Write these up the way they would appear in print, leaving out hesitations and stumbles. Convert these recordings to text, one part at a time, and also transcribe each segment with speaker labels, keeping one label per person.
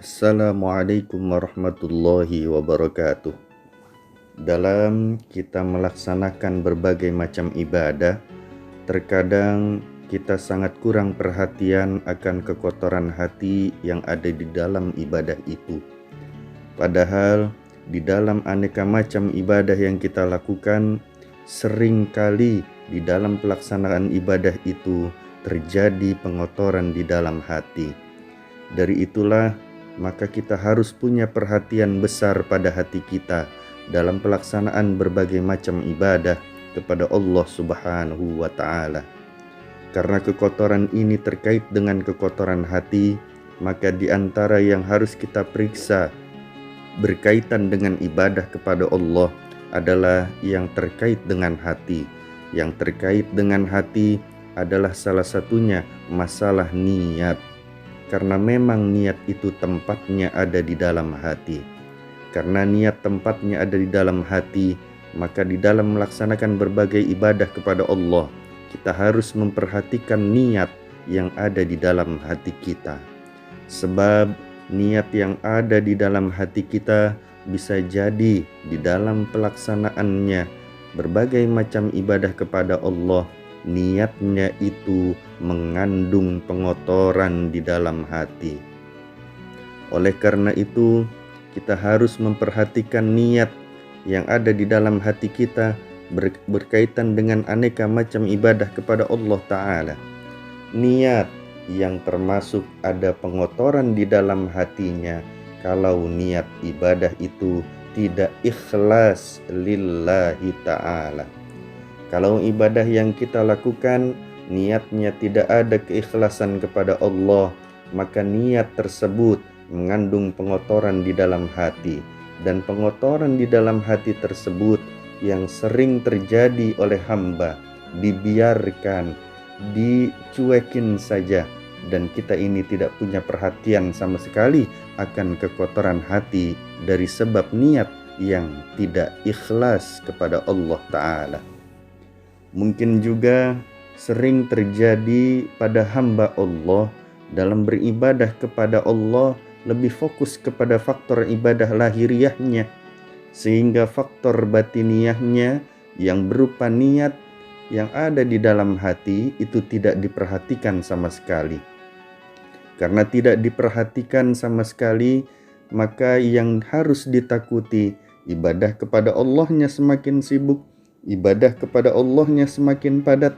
Speaker 1: Assalamualaikum warahmatullahi wabarakatuh. Dalam kita melaksanakan berbagai macam ibadah, terkadang kita sangat kurang perhatian akan kekotoran hati yang ada di dalam ibadah itu. Padahal di dalam aneka macam ibadah yang kita lakukan, seringkali di dalam pelaksanaan ibadah itu terjadi pengotoran di dalam hati. Dari itulah maka kita harus punya perhatian besar pada hati kita dalam pelaksanaan berbagai macam ibadah kepada Allah Subhanahu wa Ta'ala. Karena kekotoran ini terkait dengan kekotoran hati, maka di antara yang harus kita periksa berkaitan dengan ibadah kepada Allah adalah yang terkait dengan hati. Yang terkait dengan hati adalah salah satunya masalah niat. Karena memang niat itu tempatnya ada di dalam hati. Karena niat tempatnya ada di dalam hati, maka di dalam melaksanakan berbagai ibadah kepada Allah, kita harus memperhatikan niat yang ada di dalam hati kita. Sebab niat yang ada di dalam hati kita bisa jadi di dalam pelaksanaannya berbagai macam ibadah kepada Allah, niatnya itu mengandung pengotoran di dalam hati. Oleh karena itu, kita harus memperhatikan niat yang ada di dalam hati kita berkaitan dengan aneka macam ibadah kepada Allah Ta'ala. Niat yang termasuk ada pengotoran di dalam hatinya kalau niat ibadah itu tidak ikhlas lillahi ta'ala. Kalau ibadah yang kita lakukan niatnya tidak ada keikhlasan kepada Allah, maka niat tersebut mengandung pengotoran di dalam hati. Dan pengotoran di dalam hati tersebut yang sering terjadi oleh hamba dibiarkan, dicuekin saja, dan kita ini tidak punya perhatian sama sekali akan kekotoran hati dari sebab niat yang tidak ikhlas kepada Allah Ta'ala. Mungkin juga sering terjadi pada hamba Allah dalam beribadah kepada Allah lebih fokus kepada faktor ibadah lahiriahnya, sehingga faktor batiniyahnya yang berupa niat yang ada di dalam hati itu tidak diperhatikan sama sekali. Karena tidak diperhatikan sama sekali, maka yang harus ditakuti ibadah kepada Allahnya semakin sibuk, ibadah kepada Allahnya semakin padat,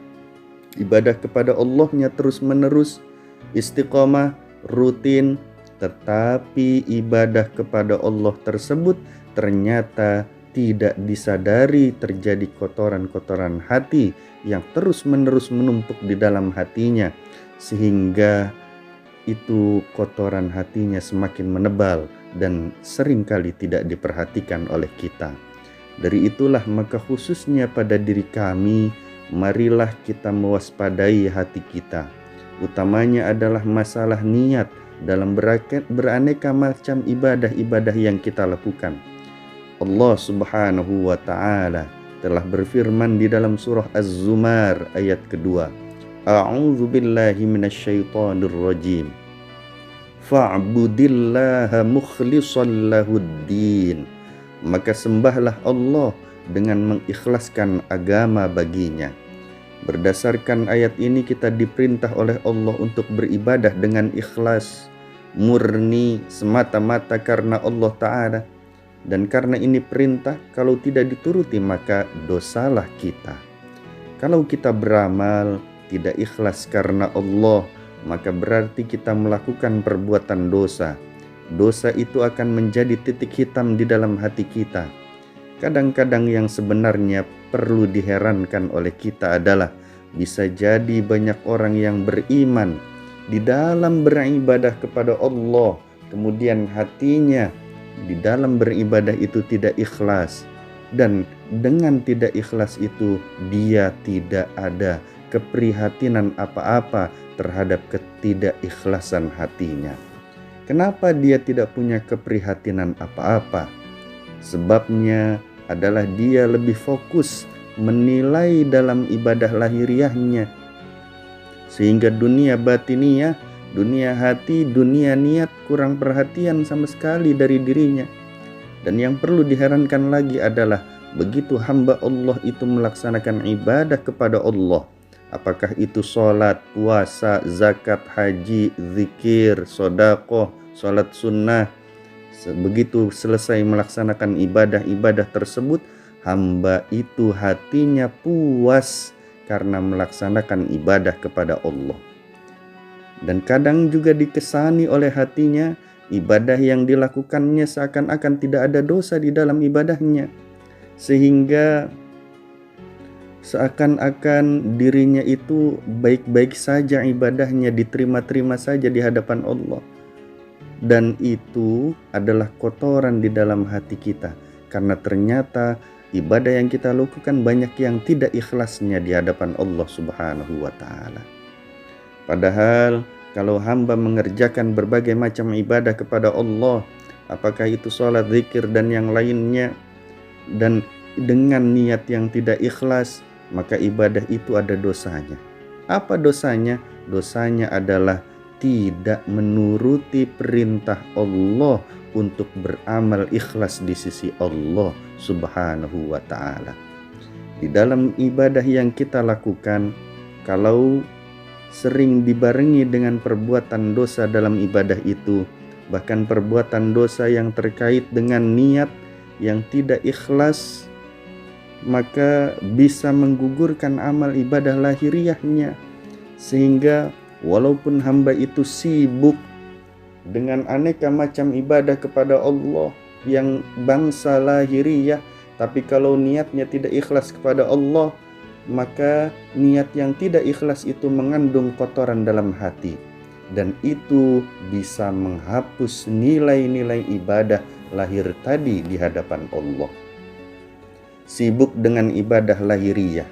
Speaker 1: ibadah kepada Allahnya terus menerus, istiqomah, rutin, tetapi ibadah kepada Allah tersebut ternyata tidak disadari terjadi kotoran-kotoran hati yang terus menerus menumpuk di dalam hatinya, sehingga itu kotoran hatinya semakin menebal dan seringkali tidak diperhatikan oleh kita. Dari itulah maka khususnya pada diri kami, marilah kita mewaspadai hati kita. Utamanya adalah masalah niat dalam beraneka macam ibadah-ibadah yang kita lakukan. Allah Subhanahu wa Ta'ala telah berfirman di dalam surah Az-Zumar ayat kedua, A'udzu billahi minasyaitonir rajim. Fa'budillaha mukhlishan lahuddin. Maka sembahlah Allah dengan mengikhlaskan agama baginya. Berdasarkan ayat ini kita diperintah oleh Allah untuk beribadah dengan ikhlas, murni, semata-mata karena Allah Ta'ala. Dan karena ini perintah, kalau tidak dituruti maka dosalah kita. Kalau kita beramal tidak ikhlas karena Allah, maka berarti kita melakukan perbuatan dosa. Dosa itu akan menjadi titik hitam di dalam hati kita. Kadang-kadang yang sebenarnya perlu diherankan oleh kita adalah bisa jadi banyak orang yang beriman di dalam beribadah kepada Allah, kemudian hatinya di dalam beribadah itu tidak ikhlas, dan dengan tidak ikhlas itu dia tidak ada keprihatinan apa-apa terhadap ketidakikhlasan hatinya. Kenapa dia tidak punya keprihatinan apa-apa? Sebabnya adalah dia lebih fokus menilai dalam ibadah lahiriahnya, sehingga dunia batiniyah dunia hati, dunia niat kurang perhatian sama sekali dari dirinya. Dan yang perlu diherankan lagi adalah begitu hamba Allah itu melaksanakan ibadah kepada Allah, apakah itu sholat, puasa, zakat, haji, zikir, sedekah, sholat sunnah, begitu selesai melaksanakan ibadah-ibadah tersebut, hamba itu hatinya puas karena melaksanakan ibadah kepada Allah. Dan kadang juga dikesani oleh hatinya ibadah yang dilakukannya seakan-akan tidak ada dosa di dalam ibadahnya, sehingga seakan-akan dirinya itu baik-baik saja, ibadahnya diterima-terima saja di hadapan Allah. Dan itu adalah kotoran di dalam hati kita, karena ternyata ibadah yang kita lakukan banyak yang tidak ikhlasnya di hadapan Allah Subhanahu wa ta'ala. Padahal kalau hamba mengerjakan berbagai macam ibadah kepada Allah, apakah itu sholat, zikir, dan yang lainnya, dan dengan niat yang tidak ikhlas, maka ibadah itu ada dosanya. Apa dosanya? Dosanya adalah tidak menuruti perintah Allah untuk beramal ikhlas di sisi Allah Subhanahu wa ta'ala. Di dalam ibadah yang kita lakukan, kalau sering dibarengi dengan perbuatan dosa dalam ibadah itu, bahkan perbuatan dosa yang terkait dengan niat yang tidak ikhlas, maka bisa menggugurkan amal ibadah lahiriahnya. Sehingga walaupun hamba itu sibuk dengan aneka macam ibadah kepada Allah yang bangsa lahiriah, tapi kalau niatnya tidak ikhlas kepada Allah, maka niat yang tidak ikhlas itu mengandung kotoran dalam hati, dan itu bisa menghapus nilai-nilai ibadah lahir tadi di hadapan Allah. Sibuk dengan ibadah lahiriah,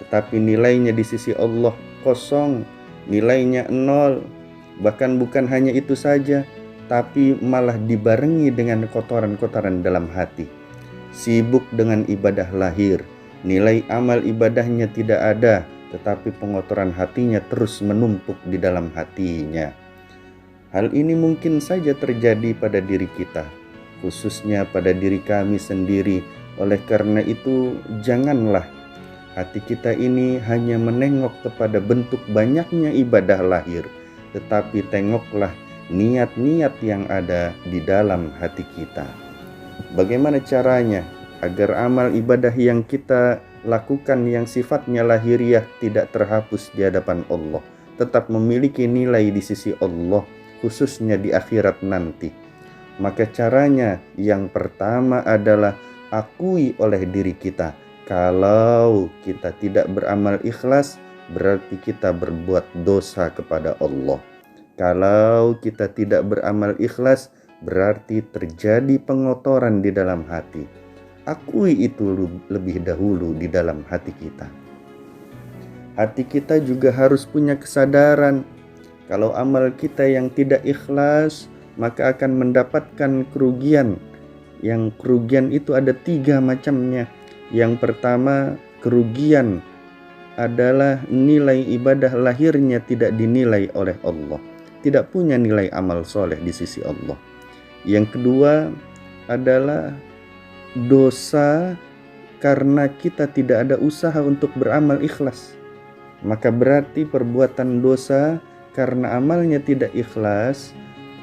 Speaker 1: tetapi nilainya di sisi Allah kosong, nilainya nol. Bahkan bukan hanya itu saja, tapi malah dibarengi dengan kotoran-kotoran dalam hati. Sibuk dengan ibadah lahir, nilai amal ibadahnya tidak ada, tetapi pengotoran hatinya terus menumpuk di dalam hatinya. Hal ini mungkin saja terjadi pada diri kita, khususnya pada diri kami sendiri. Oleh karena itu, janganlah hati kita ini hanya menengok kepada bentuk banyaknya ibadah lahir, tetapi tengoklah niat-niat yang ada di dalam hati kita. Bagaimana caranya agar amal ibadah yang kita lakukan yang sifatnya lahiriah tidak terhapus di hadapan Allah, tetap memiliki nilai di sisi Allah, khususnya di akhirat nanti? Maka caranya yang pertama adalah akui oleh diri kita, kalau kita tidak beramal ikhlas, berarti kita berbuat dosa kepada Allah. Kalau kita tidak beramal ikhlas, berarti terjadi pengotoran di dalam hati. Akui itu lebih dahulu di dalam hati kita. Hati kita juga harus punya kesadaran, kalau amal kita yang tidak ikhlas, maka akan mendapatkan kerugian. Yang kerugian itu ada 3 macamnya. Yang pertama, kerugian adalah nilai ibadah lahirnya tidak dinilai oleh Allah, tidak punya nilai amal soleh di sisi Allah. Yang kedua adalah dosa karena kita tidak ada usaha untuk beramal ikhlas. Maka berarti perbuatan dosa karena amalnya tidak ikhlas,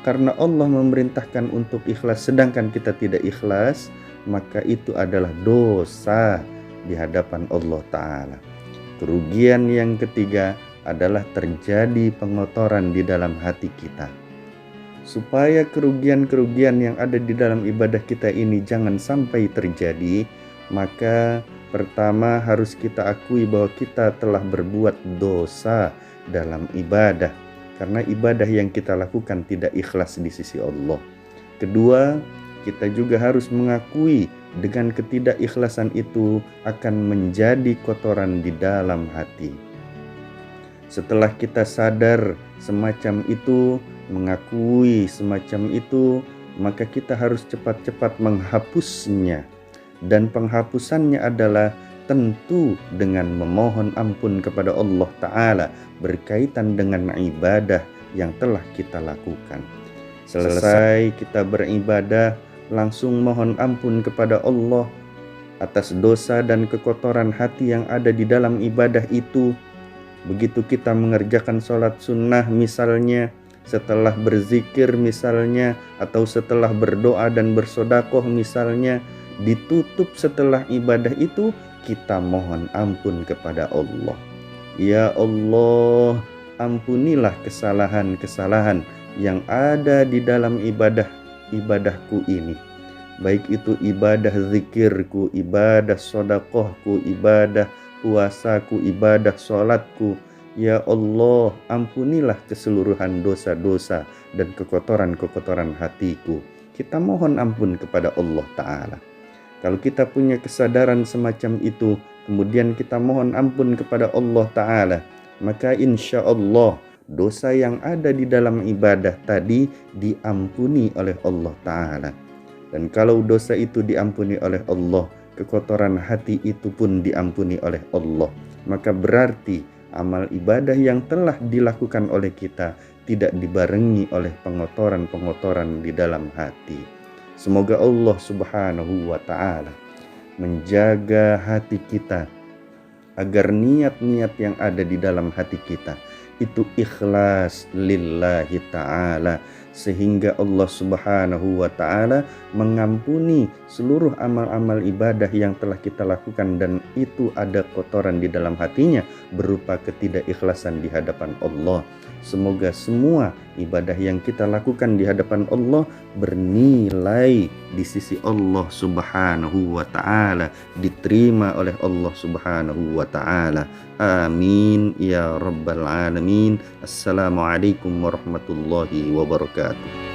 Speaker 1: karena Allah memerintahkan untuk ikhlas sedangkan kita tidak ikhlas, maka itu adalah dosa di hadapan Allah Ta'ala. Kerugian yang ketiga adalah terjadi pengotoran di dalam hati kita. Supaya kerugian-kerugian yang ada di dalam ibadah kita ini jangan sampai terjadi, maka pertama harus kita akui bahwa kita telah berbuat dosa dalam ibadah, karena ibadah yang kita lakukan tidak ikhlas di sisi Allah. Kedua, kita juga harus mengakui dengan ketidakikhlasan itu akan menjadi kotoran di dalam hati. Setelah kita sadar semacam itu, mengakui semacam itu, maka kita harus cepat-cepat menghapusnya. Dan penghapusannya adalah tentu dengan memohon ampun kepada Allah Ta'ala berkaitan dengan ibadah yang telah kita lakukan. Selesai kita beribadah, langsung mohon ampun kepada Allah atas dosa dan kekotoran hati yang ada di dalam ibadah itu. Begitu kita mengerjakan sholat sunnah misalnya, setelah berzikir misalnya, atau setelah berdoa dan bersodakoh misalnya, ditutup setelah ibadah itu, kita mohon ampun kepada Allah. Ya Allah, ampunilah kesalahan-kesalahan yang ada di dalam ibadahku ini. Baik itu ibadah zikirku, ibadah sodakohku, ibadah puasaku, ibadah sholatku. Ya Allah, ampunilah keseluruhan dosa-dosa dan kekotoran-kekotoran hatiku. Kita mohon ampun kepada Allah Ta'ala. Kalau kita punya kesadaran semacam itu, kemudian kita mohon ampun kepada Allah Ta'ala, maka insya Allah dosa yang ada di dalam ibadah tadi diampuni oleh Allah Ta'ala. Dan kalau dosa itu diampuni oleh Allah, kekotoran hati itu pun diampuni oleh Allah, maka berarti amal ibadah yang telah dilakukan oleh kita tidak dibarengi oleh pengotoran-pengotoran di dalam hati. Semoga Allah Subhanahu wa Ta'ala menjaga hati kita agar niat-niat yang ada di dalam hati kita itu ikhlas lillahi ta'ala, sehingga Allah Subhanahu wa Ta'ala mengampuni seluruh amal-amal ibadah yang telah kita lakukan dan itu ada kotoran di dalam hatinya berupa ketidakikhlasan di hadapan Allah. Semoga semua ibadah yang kita lakukan di hadapan Allah bernilai di sisi Allah Subhanahu wa Ta'ala, diterima oleh Allah Subhanahu wa Ta'ala. Amin ya rabbal alamin. Assalamualaikum warahmatullahi wabarakatuh.